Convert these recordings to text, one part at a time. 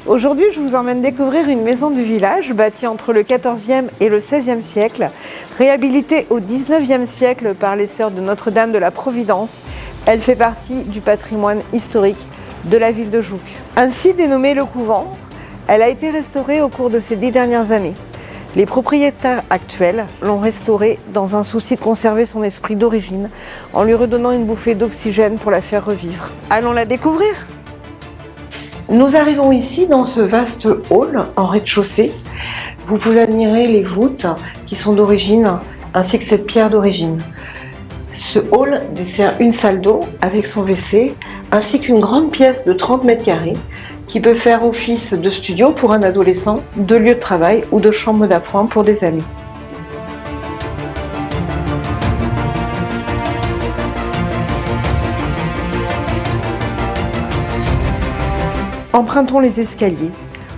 Aujourd'hui, je vous emmène découvrir une maison du village bâtie entre le XIVe et le XVIe siècle, réhabilitée au XIXe siècle par les sœurs de Notre-Dame de la Providence. Elle fait partie du patrimoine historique de la ville de Jouques. Ainsi dénommée Le Couvent, elle a été restaurée au cours de ces 10 dernières années. Les propriétaires actuels l'ont restaurée dans un souci de conserver son esprit d'origine, en lui redonnant une bouffée d'oxygène pour la faire revivre. Allons la découvrir! Nous arrivons ici dans ce vaste hall en rez-de-chaussée. Vous pouvez admirer les voûtes qui sont d'origine, ainsi que cette pierre d'origine. Ce hall dessert une salle d'eau avec son WC, ainsi qu'une grande pièce de 30 mètres carrés qui peut faire office de studio pour un adolescent, de lieu de travail ou de chambre d'appoint pour des amis. Empruntons les escaliers.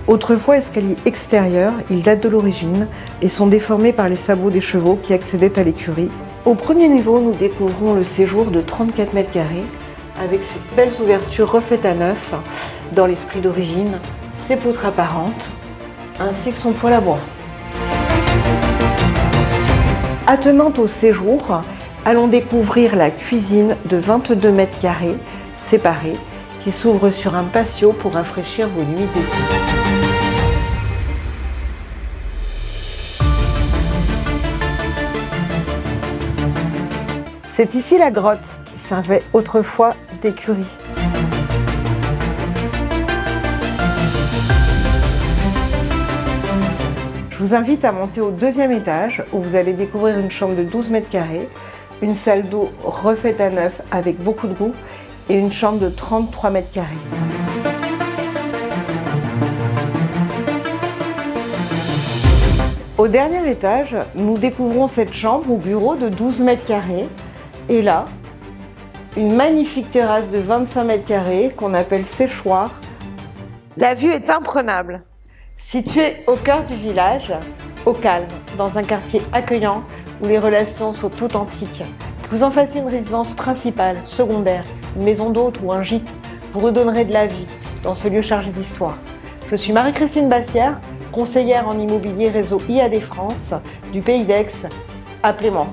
Autrefois escaliers extérieurs, ils datent de l'origine et sont déformés par les sabots des chevaux qui accédaient à l'écurie. Au premier niveau, nous découvrons le séjour de 34 mètres carrés avec ses belles ouvertures refaites à neuf dans l'esprit d'origine, ses poutres apparentes ainsi que son poêle à bois. Attenant au séjour, allons découvrir la cuisine de 22 mètres carrés séparée qui s'ouvre sur un patio pour rafraîchir vos nuits d'été. C'est ici la grotte qui servait autrefois d'écurie. Je vous invite à monter au deuxième étage où vous allez découvrir une chambre de 12 mètres carrés, une salle d'eau refaite à neuf avec beaucoup de goût et une chambre de 33 mètres carrés. Au dernier étage, nous découvrons cette chambre ou bureau de 12 mètres carrés et là, une magnifique terrasse de 25 mètres carrés qu'on appelle séchoir. La vue est imprenable. Située au cœur du village, au calme, dans un quartier accueillant où les relations sont authentiques. Que vous en fassiez une résidence principale, secondaire, une maison d'hôte ou un gîte, vous redonnerez de la vie dans ce lieu chargé d'histoire. Je suis Marie-Christine Bassière, conseillère en immobilier réseau IAD France du Pays d'Aix. Appelez-moi.